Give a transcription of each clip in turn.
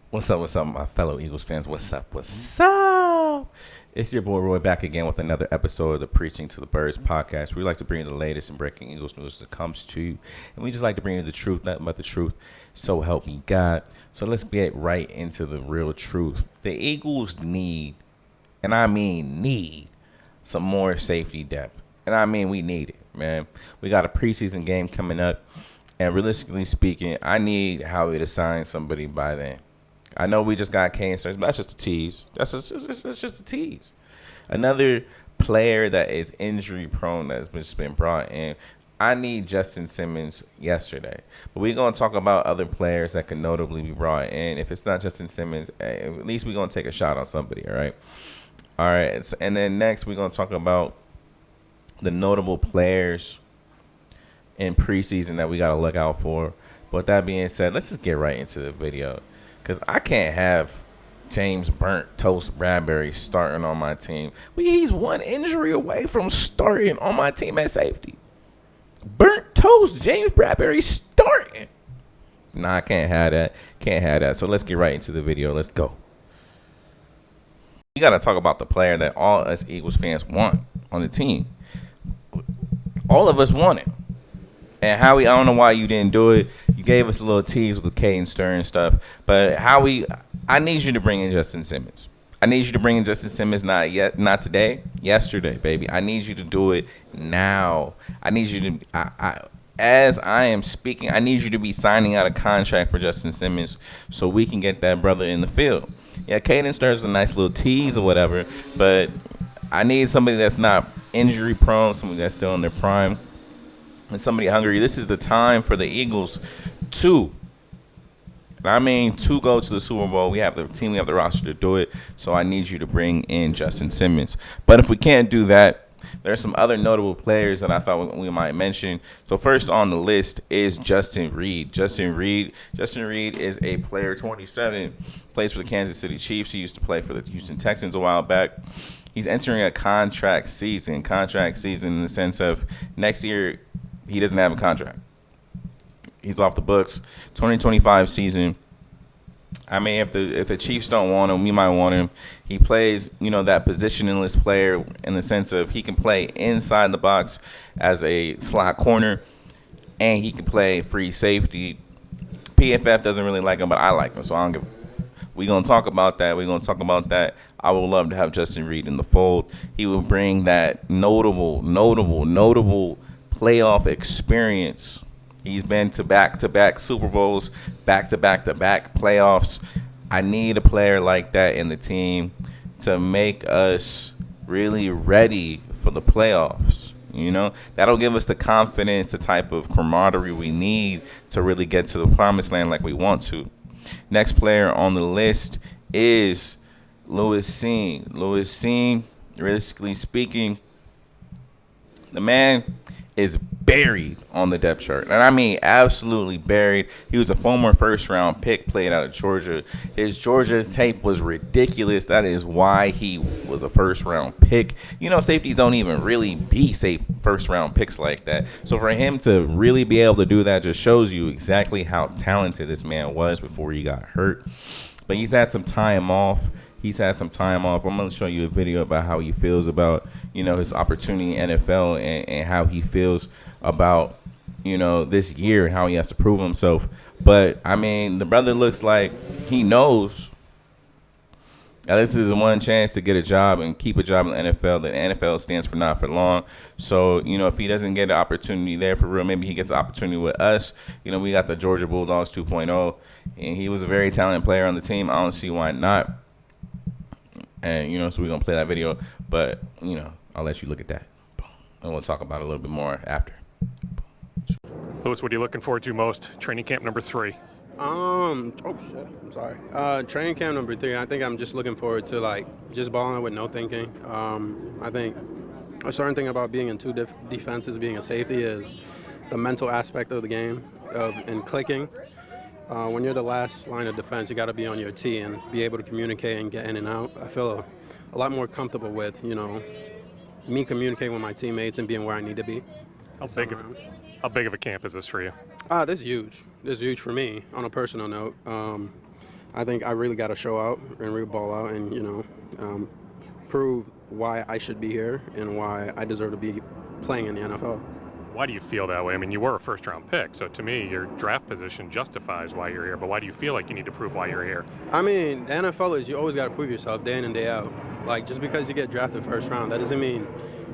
What's up, my fellow Eagles fans? What's up? It's your boy Roy back again with another episode of the Preaching to the Birds podcast. We like to bring you the latest and breaking Eagles news that comes to you. And we just like to bring you the truth, nothing but the truth. So help me God. So let's get right into the real truth. The Eagles need, and I mean need, some more safety depth. And I mean we need it, man. We got a preseason game coming up. And realistically speaking, I need Howie to sign somebody by then. I know we just got Kane Stearns, but that's just a tease. That's just a tease. Another player that is injury prone that's just been brought in. I need Justin Simmons yesterday. But we're going to talk about other players that can notably be brought in. If it's not Justin Simmons, at least we're going to take a shot on somebody, all right? All right. And then next, we're going to talk about the notable players in preseason that we got to look out for. But that being said, let's just get right into the video. Because I can't have James Burnt Toast Bradberry starting on my team. He's one injury away from starting on my team at safety. Burnt Toast James Bradberry starting. Nah, I can't have that. Can't have that. So let's get right into the video. Let's go. We got to talk about the player that all us Eagles fans want on the team. All of us want it. And Howie, I don't know why you didn't do it. You gave us a little tease with the Caden Stern stuff. But Howie, I need you to bring in Justin Simmons. I need you to bring in Justin Simmons not today, yesterday, baby. I need you to do it now. I need you to, as I am speaking, I need you to be signing out a contract for Justin Simmons so we can get that brother in the field. Yeah, Caden Stern's a nice little tease or whatever, but I need somebody that's not injury prone, somebody that's still in their prime. And somebody hungry. This is the time for the Eagles to go to the Super Bowl. We have the team, we have the roster to do it. So I need you to bring in Justin Simmons. But if we can't do that, there's some other notable players that I thought we might mention. So first on the list is Justin Reed. Justin Reed is a player 27, plays for the Kansas City Chiefs. He used to play for the Houston Texans a while back. He's entering a contract season in the sense of next year he doesn't have a contract. He's off the books. 2025 season. I mean, if the Chiefs don't want him, we might want him. He plays, that positionless player in the sense of he can play inside the box as a slot corner, and he can play free safety. PFF doesn't really like him, but I like him, so I don't give. We're going to talk about that. I would love to have Justin Reed in the fold. He will bring that notable playoff experience. He's been to back-to-back Super Bowls, back-to-back playoffs. I need a player like that in the team to make us really ready for the playoffs. That'll give us the confidence, the type of camaraderie we need to really get to the promised land like we want to. Next player on the list is Lewis Cine. Lewis Cine, realistically speaking, the man is buried on the depth chart. And I mean absolutely buried. He was a former first-round pick, played out of Georgia. His Georgia tape was ridiculous. That is why he was a first-round pick. Safeties don't even really be safe first-round picks like that. So for him to really be able to do that just shows you exactly how talented this man was before he got hurt. But he's had some time off. I'm going to show you a video about how he feels about, his opportunity in NFL and how he feels about, this year and how he has to prove himself. But, I mean, the brother looks like he knows that this is one chance to get a job and keep a job in the NFL. The NFL stands for not for long. So, if he doesn't get an opportunity there for real, maybe he gets an opportunity with us. We got the Georgia Bulldogs 2.0, and he was a very talented player on the team. I don't see why not. And, so we're going to play that video. But, I'll let you look at that. And we'll talk about it a little bit more after. Lewis, what are you looking forward to most? Training camp number 3. Oh shit, I'm sorry. Training camp number 3, I think I'm just looking forward to, just balling with no thinking. I think a certain thing about being in two defenses, being a safety, is the mental aspect of the game and clicking. When you're the last line of defense, you got to be on your T and be able to communicate and get in and out. I feel a lot more comfortable with, me communicating with my teammates and being where I need to be. How big of a camp is this for you? This is huge. This is huge for me on a personal note. I think I really got to show out and really ball out and, prove why I should be here and why I deserve to be playing in the NFL. Why do you feel that way? I mean, you were a first-round pick, so to me, your draft position justifies why you're here. But why do you feel like you need to prove why you're here? I mean, the NFL is you always got to prove yourself day in and day out. Like, just because you get drafted first round, that doesn't mean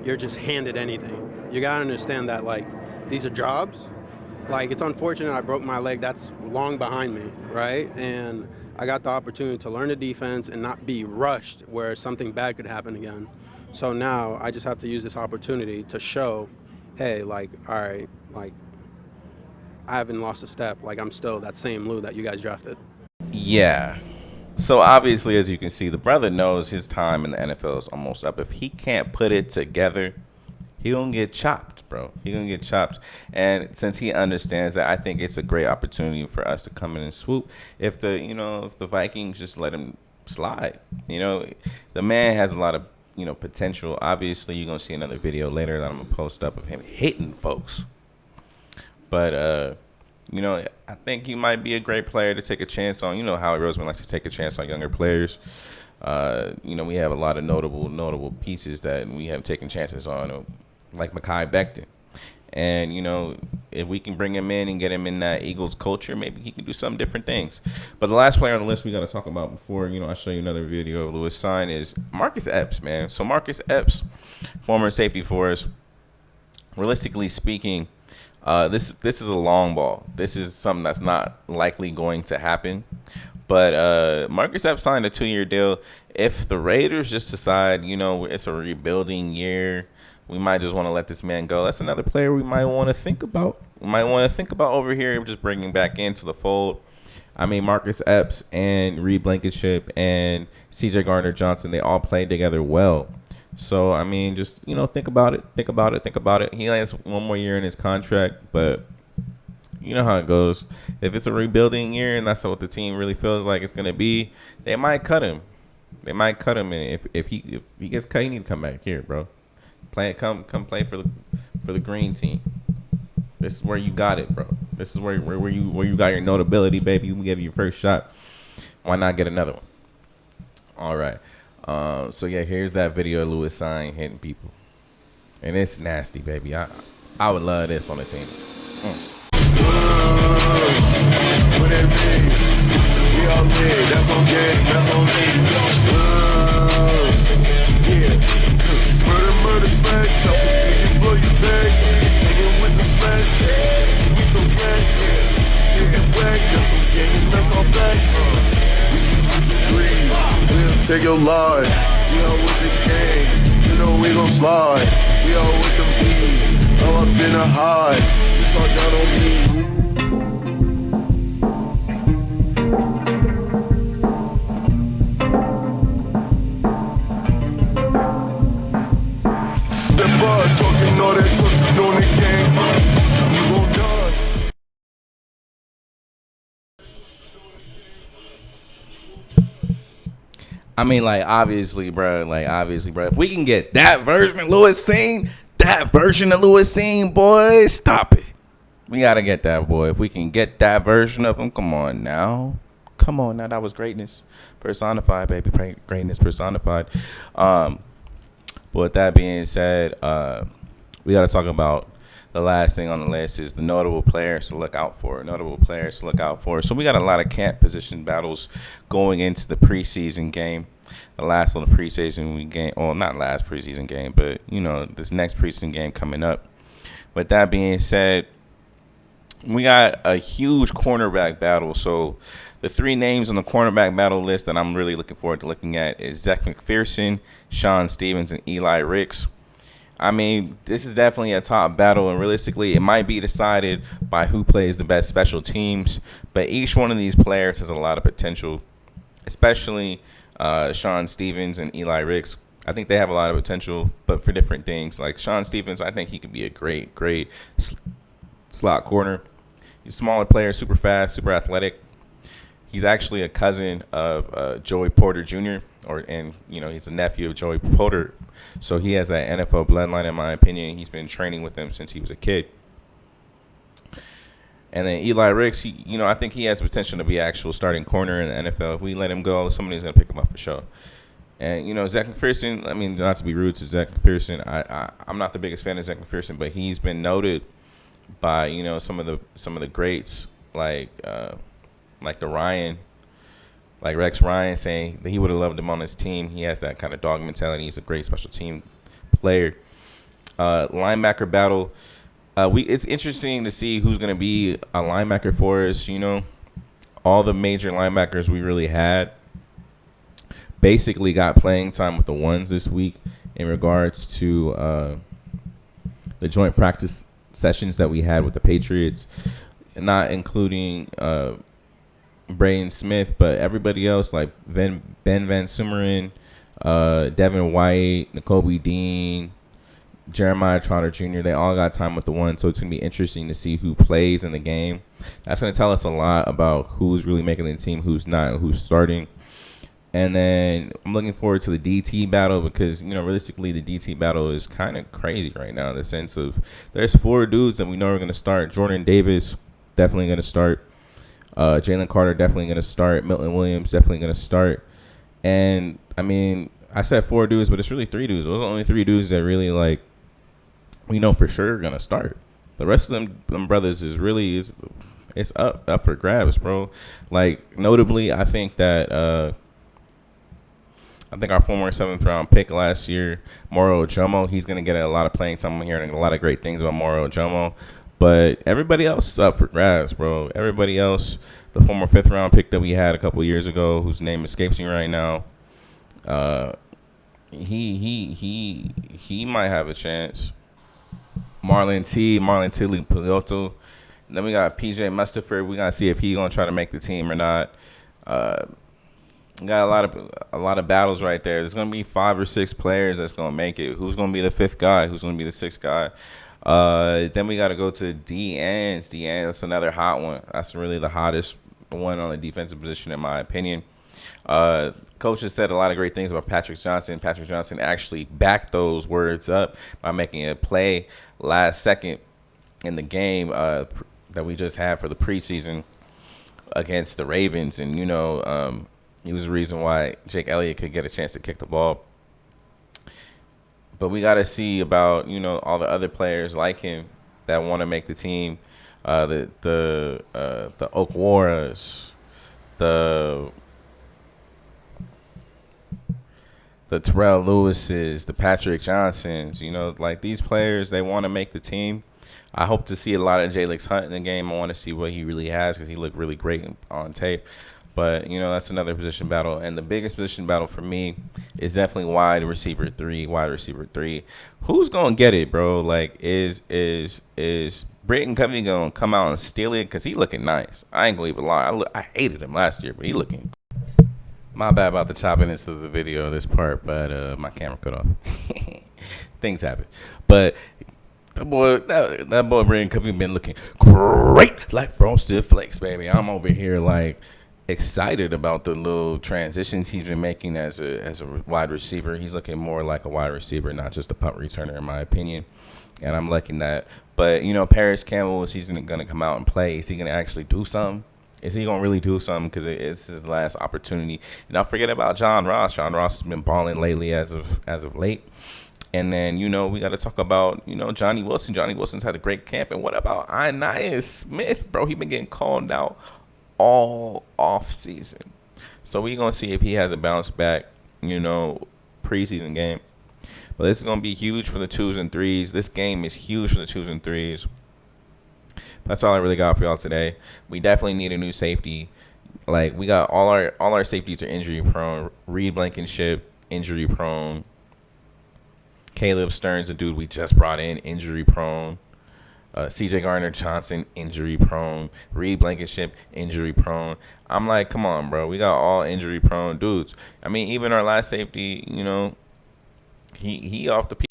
you're just handed anything. You got to understand that, like, these are jobs. Like, it's unfortunate I broke my leg. That's long behind me, right? And I got the opportunity to learn the defense and not be rushed where something bad could happen again. So now I just have to use this opportunity to show, hey, like, all right, like, I haven't lost a step. Like, I'm still that same Lou that you guys drafted. Yeah. So obviously, as you can see, the brother knows his time in the NFL is almost up. If he can't put it together, he gonna get chopped, bro. He gonna get chopped. And since he understands that, I think it's a great opportunity for us to come in and swoop. If the Vikings just let him slide, the man has a lot of potential. Obviously, you're gonna see another video later that I'm gonna post up of him hitting folks. But I think he might be a great player to take a chance on. Howie Roseman likes to take a chance on younger players. We have a lot of notable pieces that we have taken chances on, like Mekhi Becton. And, if we can bring him in and get him in that Eagles culture, maybe he can do some different things. But the last player on the list we got to talk about before, I show you another video of Lewis Sign is Marcus Epps, man. So Marcus Epps, former safety for us, realistically speaking, this is a long ball. This is something that's not likely going to happen. But Marcus Epps signed a 2-year deal. If the Raiders just decide, it's a rebuilding year, we might just want to let this man go. That's another player we might want to think about. We might want to think about over here, just bringing back into the fold. I mean, Marcus Epps and Reed Blankenship and C.J. Gardner-Johnson, they all played together well. So, I mean, just, think about it. Think about it. He has one more year in his contract, but you know how it goes. If it's a rebuilding year and that's what the team really feels like it's going to be, they might cut him. And if he gets cut, he need to come back here, bro. Come play for the green team. This is where you got it, bro. This is where you got your notability, baby. You give you your first shot. Why not get another one? All right. So yeah, here's that video of Lewis Sign hitting people, and it's nasty, baby. I would love this on the team. What it be? We all live. That's on game. That's on me. Yeah. Murder, slang, chop it, you blow your bag. Nigga with the slang, we took gas. Nigga whack, that's on game, and that's on facts. We shoot 2 degrees, we'll take your life. We all with the game, we gon' slide. We all with them bees, all up in a high. You talk down on me. Talking all that talk on the game, you won't die. I mean, obviously, bro. If we can get that version of Lewis Seen, boy, stop it. We gotta get that, boy. If we can get that version of him, come on now. That was greatness personified, baby. Greatness personified. But with that being said, we got to talk about the last thing on the list is the notable players to look out for. So we got a lot of camp position battles going into the preseason game. The last on the preseason game, well, not last preseason game, but, this next preseason game coming up. With that being said, we got a huge cornerback battle. So the 3 names on the cornerback battle list that I'm really looking forward to looking at is Zach McPherson, Sean Stevens, and Eli Ricks. I mean, this is definitely a top battle, and realistically, it might be decided by who plays the best special teams. But each one of these players has a lot of potential, especially Sean Stevens and Eli Ricks. I think they have a lot of potential, but for different things. Like Sean Stevens, I think he could be a great slot corner. He's a smaller player, super fast, super athletic. He's actually a cousin of Joey Porter Jr., he's a nephew of Joey Porter. So he has that NFL bloodline, in my opinion. He's been training with him since he was a kid. And then Eli Ricks, I think he has potential to be actual starting corner in the NFL. If we let him go, somebody's gonna pick him up for sure. And Zach McPherson, I mean, not to be rude to Zach McPherson, I'm not the biggest fan of Zach McPherson, but he's been noted by some of the greats like Rex Ryan, saying that he would have loved him on his team. He has that kind of dog mentality. He's a great special team player. Linebacker battle. It's interesting to see who's going to be a linebacker for us. All the major linebackers we really had basically got playing time with the ones this week in regards to the joint practice sessions that we had with the Patriots, not including Braden Smith, but everybody else like Ben Van Sumeren, Devin White, Nakobe Dean, Jeremiah Trotter Jr., they all got time with the one, so it's going to be interesting to see who plays in the game. That's going to tell us a lot about who's really making the team, who's not, who's starting. And then I'm looking forward to the DT battle because, realistically, the DT battle is kind of crazy right now in the sense of there's 4 dudes that we know are going to start. Jordan Davis, definitely going to start. Jalen Carter, definitely going to start. Milton Williams, definitely going to start. And, I mean, I said 4 dudes, but it's really 3 dudes. Those are only 3 dudes that really, we know for sure are going to start. The rest of them brothers is really, it's up for grabs, bro. Notably, I think that, our former 7th round pick last year, Moro Ojomo, he's going to get a lot of playing time. I'm hearing a lot of great things about Moro Ojomo. But everybody else is up for grabs, bro. Everybody else, the former 5th round pick that we had a couple years ago, whose name escapes me right now, he might have a chance. Marlon Tilly Piloto. Then we got PJ Mustaford. We got to see if he's going to try to make the team or not. Got a lot of battles right there. There's going to be 5 or 6 players that's going to make it. Who's going to be the 5th guy? Who's going to be the 6th guy? Then we got to go to D-ends. That's another hot one. That's really the hottest one on the defensive position, in my opinion. Coach has said a lot of great things about Patrick Johnson. Patrick Johnson actually backed those words up by making a play last second in the game that we just had for the preseason against the Ravens. And, he was the reason why Jake Elliott could get a chance to kick the ball. But we got to see about, all the other players like him that want to make the team. The Okwaras, the Terrell Lewises, the Patrick Johnsons, these players, they want to make the team. I hope to see a lot of Jalix Hunt in the game. I want to see what he really has because he looked really great on tape. But, that's another position battle. And the biggest position battle for me is definitely wide receiver 3. Who's going to get it, bro? Is Britton Covey going to come out and steal it? Because he looking nice. I ain't going to even lie. I hated him last year, but he looking. My bad about the choppiness of the video, this part, but my camera cut off. Things happen. But that boy Britton Covey been looking great like Frosted Flakes, baby. I'm over here excited about the little transitions he's been making as a wide receiver. He's looking more like a wide receiver, not just a punt returner, in my opinion. And I'm liking that. But, Paris Campbell, is he's going to come out and play? Is he going to actually do something? Is he going to really do something? Because it's his last opportunity. And don't forget about John Ross. John Ross has been balling lately as of late. And then, we got to talk about, Johnny Wilson. Johnny Wilson's had a great camp. And what about Inias Smith, bro? He been getting called out all off season. So we're going to see if he has a bounce back, preseason game. But this is going to be huge for the 2s and 3s. This game is huge for the 2s and 3s. That's all I really got for y'all today. We definitely need a new safety. We got all our safeties are injury prone. Reed Blankenship, injury prone. Caleb Stearns, the dude we just brought in, injury prone. CJ Gardner-Johnson, injury prone. Reed Blankenship, injury prone. I'm like, come on, bro. We got all injury prone dudes. I mean, even our last safety, he off the P.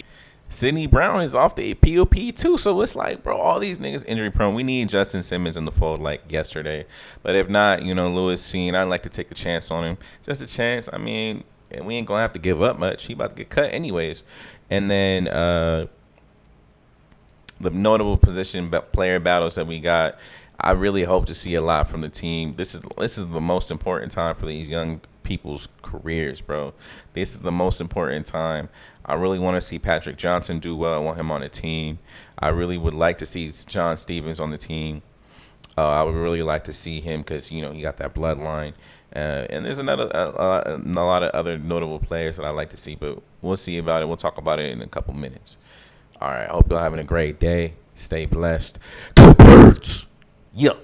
Sidney Brown is off the POP too. So it's like, bro, all these niggas injury prone. We need Justin Simmons in the fold yesterday. But if not, Lewis Seen, I'd like to take a chance on him. Just a chance. I mean, we ain't going to have to give up much. He about to get cut anyways. And then the notable position player battles that we got, I really hope to see a lot from the team. This is the most important time for these young people's careers, bro. This is the most important time. I really want to see Patrick Johnson do well. I want him on the team. I really would like to see John Stevens on the team. I would really like to see him because, you know, he got that bloodline. And there's a lot of other notable players that I like to see, but we'll see about it. We'll talk about it in a couple minutes. All right. I hope y'all having a great day. Stay blessed. Go Birds! Yeah.